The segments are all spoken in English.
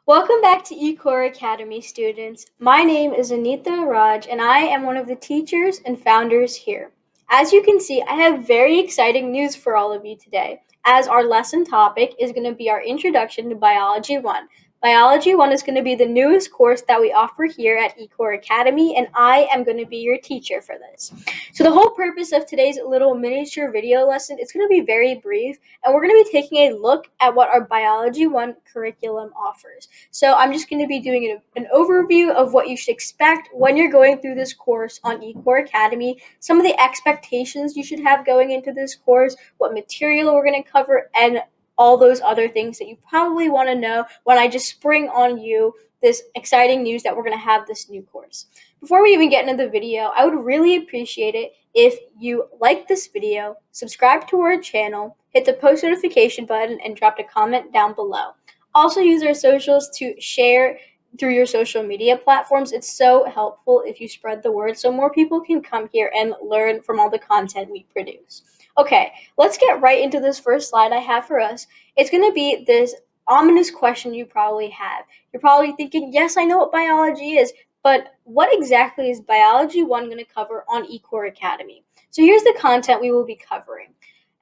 Welcome back to eCoreAcademy, students. My name is Anita Raj, and I am one of the teachers and founders here. As you can see, I have very exciting news for all of you today, as our lesson topic is going to be our Introduction to Biology 1. Biology 1 is going to be the newest course that we offer here at eCoreAcademy, and I am going to be your teacher for this. So the whole purpose of today's little miniature video lesson is going to be very brief, and we're going to be taking a look at what our Biology 1 curriculum offers. So I'm just going to be doing an overview of what you should expect when you're going through this course on eCoreAcademy, some of the expectations you should have going into this course, what material we're going to cover, and all those other things that you probably want to know when I just spring on you this exciting news that we're going to have this new course. Before we even get into the video, I would really appreciate it if you like this video, subscribe to our channel, hit the post notification button, and drop a comment down below. Also use our socials to share through your social media platforms. It's so helpful if you spread the word so more people can come here and learn from all the content we produce. Okay, let's get right into this first slide I have for us. It's going to be this ominous question you probably have. You're probably thinking, yes, I know what biology is, but what exactly is Biology 1 going to cover on eCoreAcademy? So here's the content we will be covering.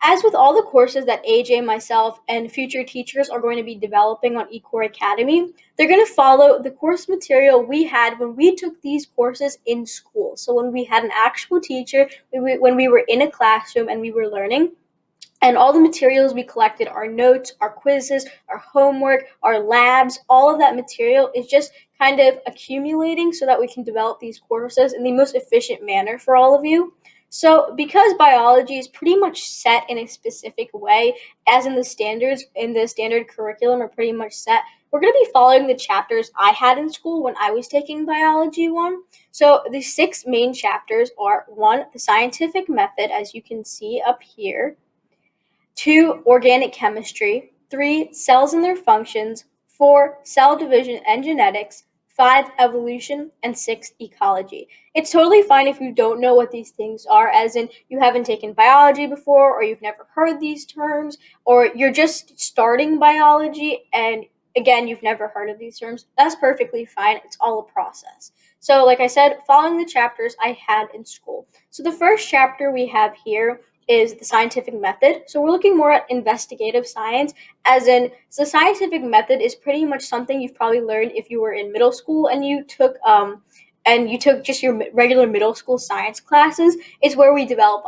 As with all the courses that AJ, myself, and future teachers are going to be developing on eCoreAcademy, they're going to follow the course material we had when we took these courses in school. So when we had an actual teacher, when we were in a classroom and we were learning, and all the materials we collected, our notes, our quizzes, our homework, our labs, all of that material is just kind of accumulating so that we can develop these courses in the most efficient manner for all of you. So because biology is pretty much set in a specific way, as in the standard curriculum are pretty much set, we're going to be following the chapters I had in school when I was taking Biology 1. So the 6 main chapters are 1, the scientific method, as you can see up here. 2, organic chemistry. 3, cells and their functions. 4, cell division and genetics. 5, evolution. And 6, ecology. It's totally fine if you don't know what these things are, as in you haven't taken biology before, or you've never heard these terms, or you're just starting biology and again, you've never heard of these terms. That's perfectly fine. It's all a process. So like I said, following the chapters I had in school. So the first chapter we have here is the scientific method. So we're looking more at investigative science, as in the scientific method is pretty much something you've probably learned if you were in middle school and you took just your regular middle school science classes. It's where we develop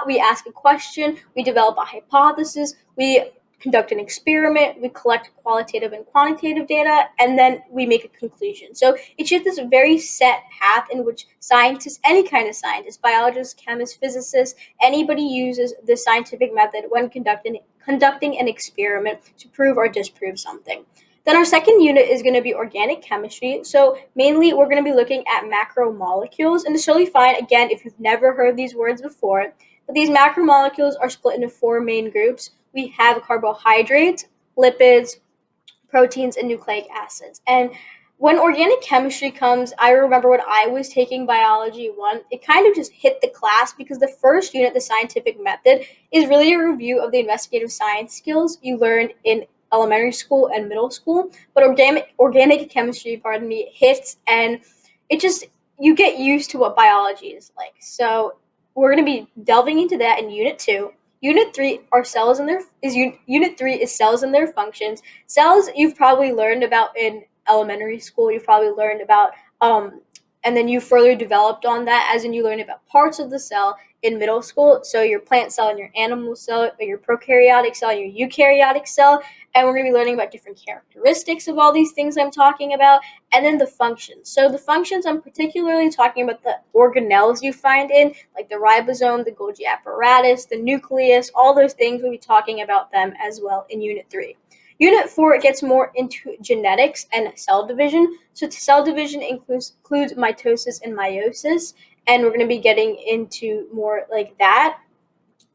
we ask a question, we develop a hypothesis, we conduct an experiment, we collect qualitative and quantitative data, and then we make a conclusion. So it's just this very set path in which scientists, any kind of scientist, biologists, chemists, physicists, anybody uses the scientific method when conducting an experiment to prove or disprove something. Then our second unit is going to be organic chemistry. So mainly we're going to be looking at macromolecules, and it's totally fine, again, if you've never heard these words before. But these macromolecules are split into 4 main groups. We have carbohydrates, lipids, proteins, and nucleic acids. And when organic chemistry comes, I remember when I was taking Biology 1, it kind of just hit the class because the first unit, the scientific method, is really a review of the investigative science skills you learned in elementary school and middle school. But organic chemistry, hits, and you get used to what biology is like. So we're going to be delving into that in Unit 2. Unit 3 Unit 3 is cells and their functions. Cells you've probably learned about in elementary school. You've probably learned about and then you further developed on that, as in you learn about parts of the cell in middle school. So your plant cell and your animal cell, or your prokaryotic cell and your eukaryotic cell. And we're going to be learning about different characteristics of all these things I'm talking about, and then the functions. So the functions, I'm particularly talking about the organelles you find in, like the ribosome, the Golgi apparatus, the nucleus, all those things. We'll be talking about them as well in Unit 3. Unit 4 gets more into genetics and cell division. So cell division includes mitosis and meiosis, and we're going to be getting into more like that.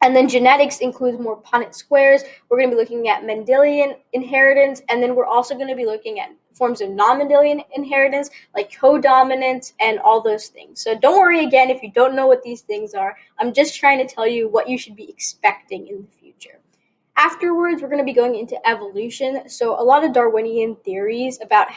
And then genetics includes more Punnett squares. We're going to be looking at Mendelian inheritance, and then we're also going to be looking at forms of non-Mendelian inheritance, like codominance and all those things. So don't worry again if you don't know what these things are. I'm just trying to tell you what you should be expecting in the future. Afterwards, we're going to be going into evolution. So a lot of Darwinian theories about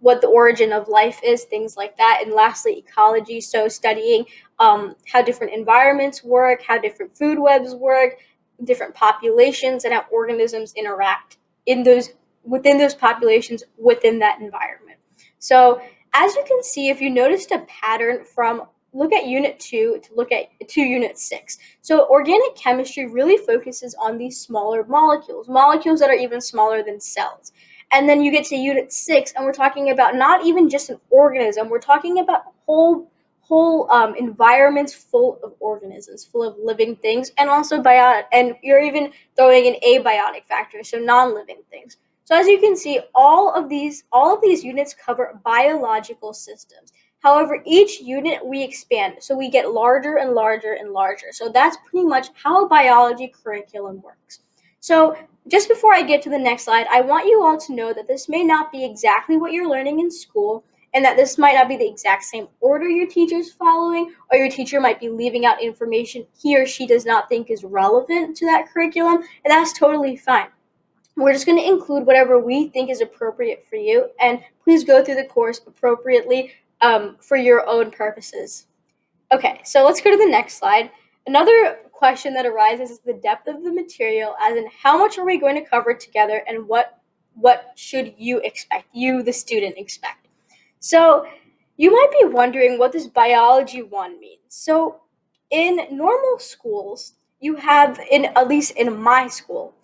what the origin of life is, things like that. And lastly, ecology. So studying how different environments work, how different food webs work, different populations, and how organisms interact in those within those populations within that environment. So as you can see, if you noticed a pattern from look at unit 2 to look at unit 6. So organic chemistry really focuses on these smaller molecules that are even smaller than cells. And then you get to unit 6 and we're talking about not even just an organism, we're talking about whole environments full of organisms, full of living things, and also biotic, and you're even throwing in abiotic factors, so non-living things. So as you can see, all of these units cover biological systems. However, each unit we expand, so we get larger and larger and larger. So that's pretty much how a biology curriculum works. So just before I get to the next slide, I want you all to know that this may not be exactly what you're learning in school, and that this might not be the exact same order your teacher's following, or your teacher might be leaving out information he or she does not think is relevant to that curriculum, and that's totally fine. We're just going to include whatever we think is appropriate for you, and please go through the course appropriately for your own purposes. Okay, so let's go to the next slide. Another question that arises is the depth of the material, as in how much are we going to cover together, and what should you expect, you the student expect. So you might be wondering what this biology 1 means. So in normal schools, you have, at least in my school,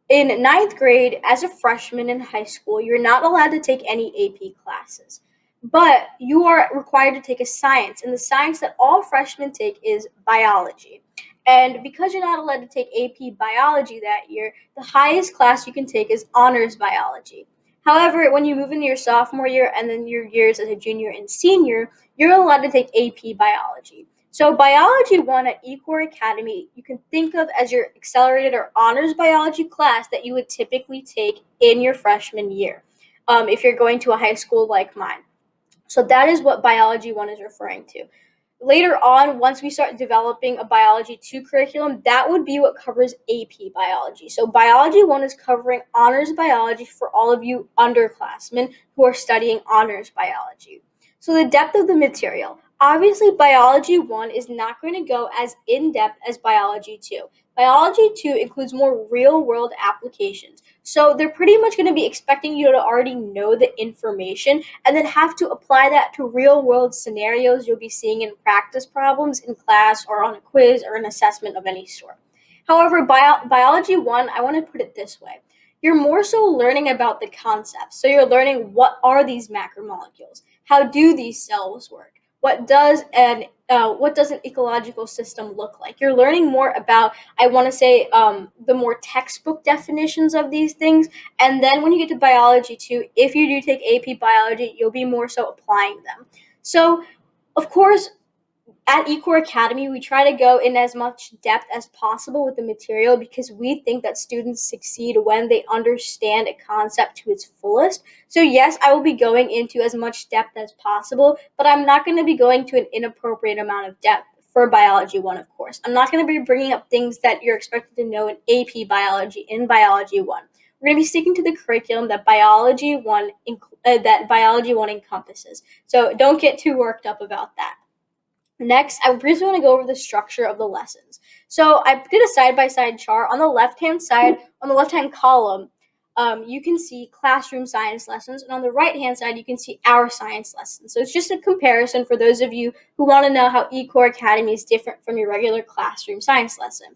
in ninth grade, as a freshman in high school, you're not allowed to take any AP classes, but you are required to take a science, and the science that all freshmen take is biology. And because you're not allowed to take AP biology that year, the highest class you can take is honors biology. However, when you move into your sophomore year and then your years as a junior and senior, you're allowed to take AP biology. So biology 1 at eCoreAcademy, you can think of as your accelerated or honors biology class that you would typically take in your freshman year, if you're going to a high school like mine. So that is what biology 1 is referring to. Later on, once we start developing a biology 2 curriculum, that would be what covers AP biology. So biology 1 is covering honors biology for all of you underclassmen who are studying honors biology. So the depth of the material. Obviously, biology 1 is not going to go as in-depth as biology 2. Biology 2 includes more real-world applications. So they're pretty much going to be expecting you to already know the information and then have to apply that to real-world scenarios you'll be seeing in practice problems in class or on a quiz or an assessment of any sort. However, biology 1, I want to put it this way. You're more so learning about the concepts. So you're learning what are these macromolecules? How do these cells work? What does an ecological system look like? You're learning more about, I want to say, the more textbook definitions of these things. And then when you get to biology 2, if you do take AP biology, you'll be more so applying them. So, of course, at eCoreAcademy, we try to go in as much depth as possible with the material because we think that students succeed when they understand a concept to its fullest. So yes, I will be going into as much depth as possible, but I'm not going to be going to an inappropriate amount of depth for biology 1, of course. I'm not going to be bringing up things that you're expected to know in AP biology in biology 1. We're going to be sticking to the curriculum that biology 1 encompasses. So don't get too worked up about that. Next, I briefly want to go over the structure of the lessons. So I did a side-by-side chart. On the left-hand side, on the left-hand column, you can see classroom science lessons, and on the right-hand side, you can see our science lessons. So it's just a comparison for those of you who want to know how eCoreAcademy is different from your regular classroom science lesson.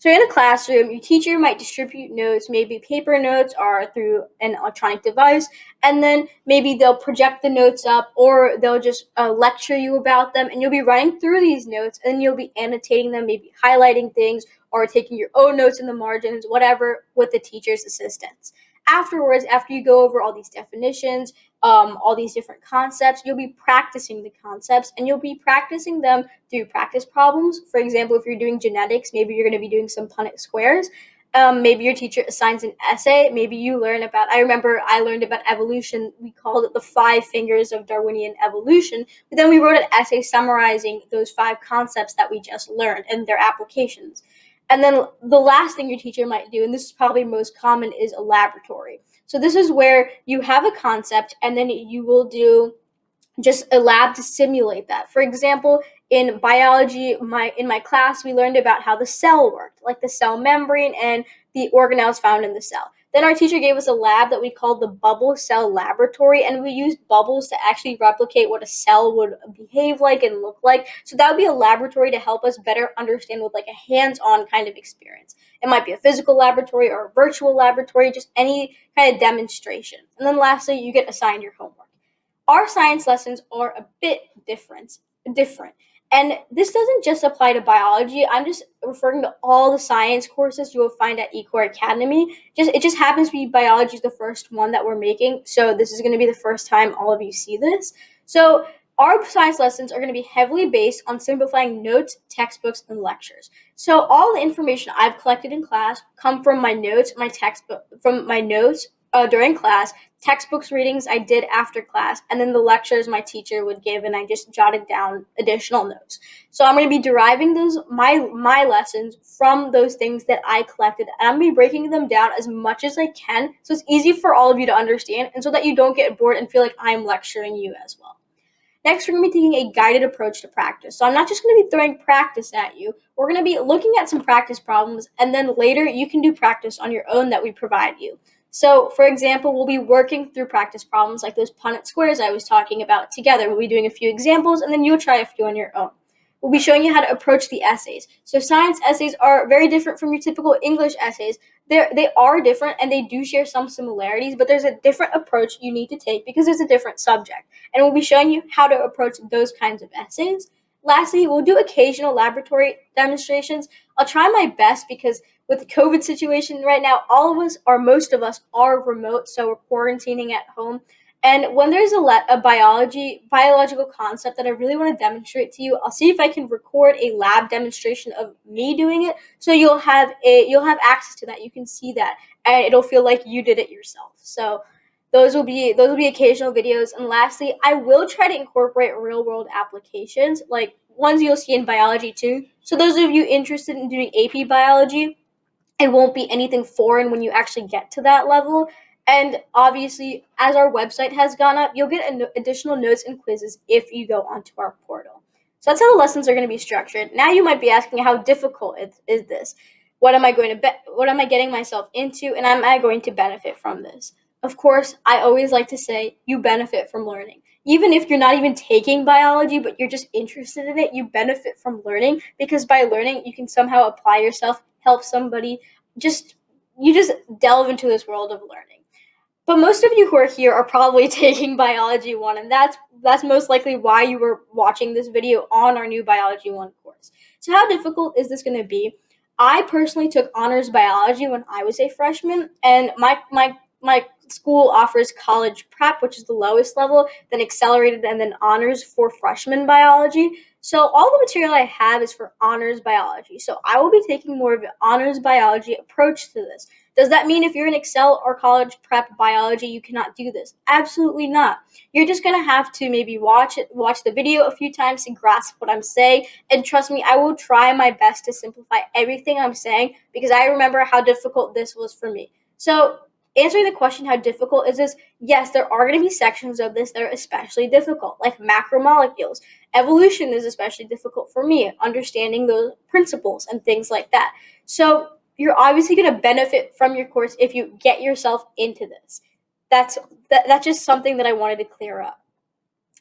So in a classroom, your teacher might distribute notes, maybe paper notes or through an electronic device, and then maybe they'll project the notes up or they'll just lecture you about them, and you'll be running through these notes and you'll be annotating them, maybe highlighting things or taking your own notes in the margins, whatever, with the teacher's assistance. Afterwards, after you go over all these definitions, all these different concepts, you'll be practicing the concepts, and you'll be practicing them through practice problems. For example, if you're doing genetics, maybe you're going to be doing some Punnett squares. Maybe your teacher assigns an essay. Maybe you learn about, I remember I learned about evolution. We called it the 5 fingers of Darwinian evolution. But then we wrote an essay summarizing those 5 concepts that we just learned and their applications. And then the last thing your teacher might do, and this is probably most common, is a laboratory. So this is where you have a concept and then you will do just a lab to simulate that. For example, in biology, in my class, we learned about how the cell worked, like the cell membrane and the organelles found in the cell. Then our teacher gave us a lab that we called the bubble cell laboratory, and we used bubbles to actually replicate what a cell would behave like and look like. So that would be a laboratory to help us better understand with like a hands-on kind of experience. It might be a physical laboratory or a virtual laboratory, just any kind of demonstration. And then lastly, you get assigned your homework. Our science lessons are a bit different. And this doesn't just apply to biology. I'm just referring to all the science courses you will find at eCoreAcademy. It just happens to be biology is the first one that we're making. So this is going to be the first time all of you see this. So our science lessons are going to be heavily based on simplifying notes, textbooks, and lectures. So all the information I've collected in class come from my notes, my textbook, from my notes during class, textbooks readings I did after class, and then the lectures my teacher would give, and I just jotted down additional notes. So I'm going to be deriving those my lessons from those things that I collected, and I'm going to be breaking them down as much as I can so it's easy for all of you to understand and so that you don't get bored and feel like I'm lecturing you as well. Next, we're going to be taking a guided approach to practice. So I'm not just going to be throwing practice at you. We're going to be looking at some practice problems, and then later you can do practice on your own that we provide you. So, for example, we'll be working through practice problems like those Punnett squares I was talking about together. We'll be doing a few examples, and then you'll try a few on your own. We'll be showing you how to approach the essays. So science essays are very different from your typical English essays. They are different, and they do share some similarities, but there's a different approach you need to take because there's a different subject. And we'll be showing you how to approach those kinds of essays. Lastly, we'll do occasional laboratory demonstrations. I'll try my best because with the COVID situation right now, most of us are remote, so we're quarantining at home. And when there's a biological concept that I really want to demonstrate to you, I'll see if I can record a lab demonstration of me doing it, so you'll have access to that. You can see that, and it'll feel like you did it yourself. So those will be occasional videos. And lastly, I will try to incorporate real world applications, like ones you'll see in biology too. So those of you interested in doing AP biology, it won't be anything foreign when you actually get to that level. And obviously, as our website has gone up, you'll get additional notes and quizzes if you go onto our portal. So that's how the lessons are going to be structured. Now you might be asking, how difficult is this? What am I getting myself into, and am I going to benefit from this? Of course, I always like to say you benefit from learning. Even if you're not even taking biology, but you're just interested in it, you benefit from learning, because by learning, you can somehow apply yourself, help somebody, you just delve into this world of learning. But most of you who are here are probably taking Biology 1, and that's most likely why you were watching this video on our new Biology 1 course. So how difficult is this going to be? I personally took honors biology when I was a freshman, and my school offers college prep, which is the lowest level, then accelerated, and then honors for freshman biology. So all the material I have is for honors biology. So I will be taking more of an honors biology approach to this. Does that mean if you're in Excel or college prep biology, you cannot do this? Absolutely not. You're just going to have to maybe watch the video a few times to grasp what I'm saying. And trust me, I will try my best to simplify everything I'm saying, because I remember how difficult this was for me. So answering the question, how difficult is this? Yes, there are going to be sections of this that are especially difficult, like macromolecules. Evolution is especially difficult for me, understanding those principles and things like that. So you're obviously going to benefit from your course if you get yourself into this. That's just something that I wanted to clear up.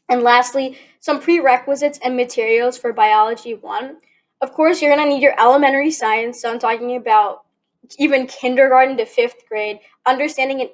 And lastly, some prerequisites and materials for Biology 1. Of course, you're going to need your elementary science. So I'm talking about even kindergarten to 5th grade, understanding and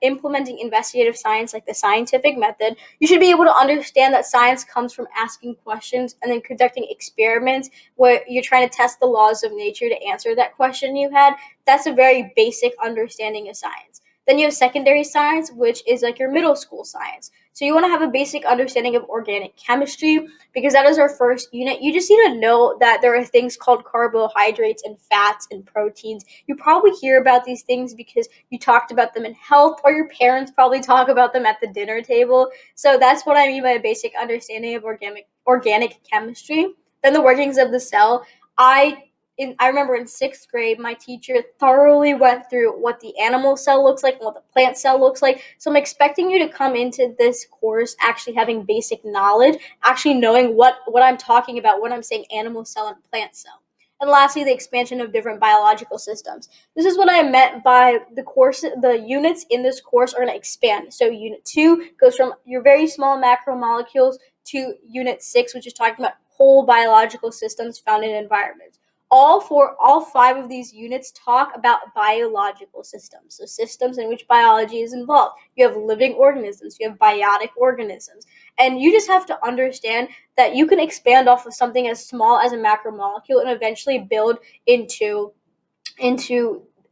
implementing investigative science like the scientific method. You should be able to understand that science comes from asking questions and then conducting experiments where you're trying to test the laws of nature to answer that question you had. That's a very basic understanding of science. Then you have secondary science, which is like your middle school science. So you want to have a basic understanding of organic chemistry, because that is our first unit. You just need to know that there are things called carbohydrates and fats and proteins. You probably hear about these things because you talked about them in health, or your parents probably talk about them at the dinner table. So that's what I mean by a basic understanding of organic chemistry. Then the workings of the cell. I remember in 6th grade, my teacher thoroughly went through what the animal cell looks like and what the plant cell looks like. So I'm expecting you to come into this course actually having basic knowledge, actually knowing what I'm talking about when I'm saying animal cell and plant cell. And lastly, the expansion of different biological systems. This is what I meant by the units in this course are going to expand. So unit 2 goes from your very small macromolecules to unit 6, which is talking about whole biological systems found in environments. All 5 of these units talk about biological systems, so systems in which biology is involved. You have living organisms, you have biotic organisms, and you just have to understand that you can expand off of something as small as a macromolecule and eventually build into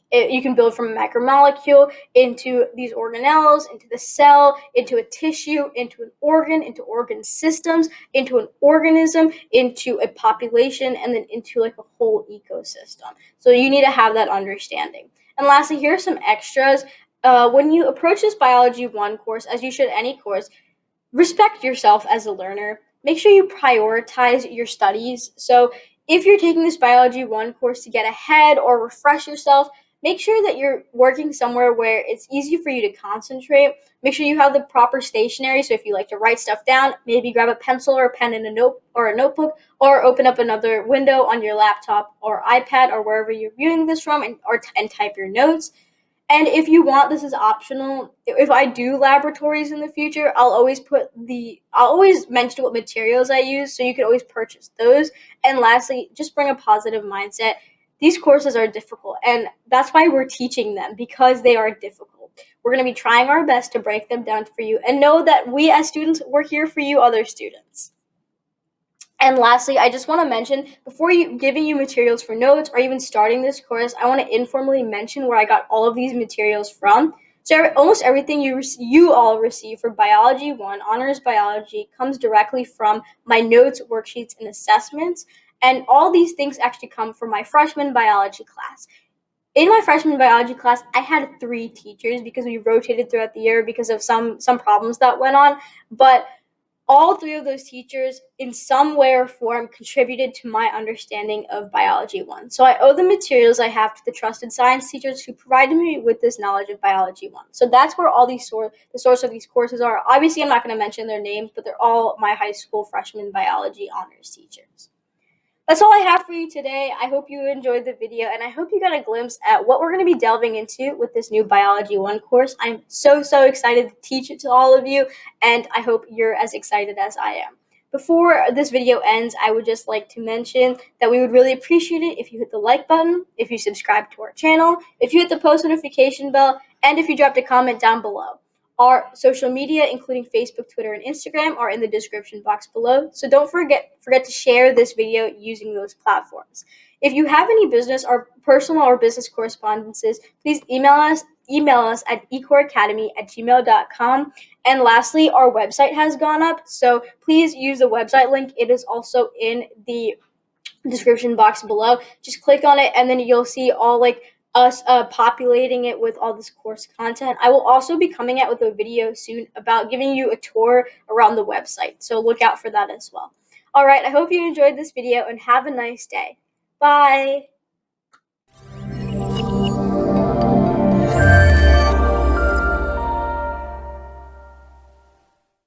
you can build from a macromolecule into these organelles, into the cell, into a tissue, into an organ, into organ systems, into an organism, into a population, and then into like a whole ecosystem. So you need to have that understanding. And lastly, here are some extras. When you approach this Biology 1 course, as you should any course, respect yourself as a learner. Make sure you prioritize your studies. So if you're taking this Biology 1 course to get ahead or refresh yourself, make sure that you're working somewhere where it's easy for you to concentrate. Make sure you have the proper stationery. So if you like to write stuff down, maybe grab a pencil or a pen and a notebook, or open up another window on your laptop or iPad or wherever you're viewing this from and type your notes. And if you want, this is optional. If I do laboratories in the future, I'll always mention what materials I use, so you can always purchase those. And lastly, just bring a positive mindset. These courses are difficult, and that's why we're teaching them, because they are difficult. We're going to be trying our best to break them down for you, and know that we as students, we're here for you, other students. And lastly, I just want to mention, before giving you materials for notes or even starting this course, I want to informally mention where I got all of these materials from. So almost everything you all receive for Biology 1, Honors Biology, comes directly from my notes, worksheets, and assessments. And all these things actually come from my freshman biology class. In my freshman biology class, I had 3 teachers because we rotated throughout the year because of some problems that went on. But all 3 of those teachers, in some way or form, contributed to my understanding of Biology 1. So I owe the materials I have to the trusted science teachers who provided me with this knowledge of Biology 1. So that's where all the source of these courses are. Obviously, I'm not going to mention their names, but they're all my high school freshman biology honors teachers. That's all I have for you today. I hope you enjoyed the video, and I hope you got a glimpse at what we're going to be delving into with this new Biology 1 course. I'm so excited to teach it to all of you, and I hope you're as excited as I am. Before this video ends, I would just like to mention that we would really appreciate it if you hit the like button, if you subscribe to our channel, if you hit the post notification bell, and if you dropped a comment down below. Our social media, including Facebook, Twitter, and Instagram, are in the description box below. So don't forget to share this video using those platforms. If you have any business or personal or business correspondences, please email us at eCoreAcademy@gmail.com. And lastly, our website has gone up, so please use the website link. It is also in the description box below. Just click on it, and then you'll see all us populating it with all this course content. I will also be coming out with a video soon about giving you a tour around the website, so look out for that as well. All right, I hope you enjoyed this video, and have a nice day. Bye!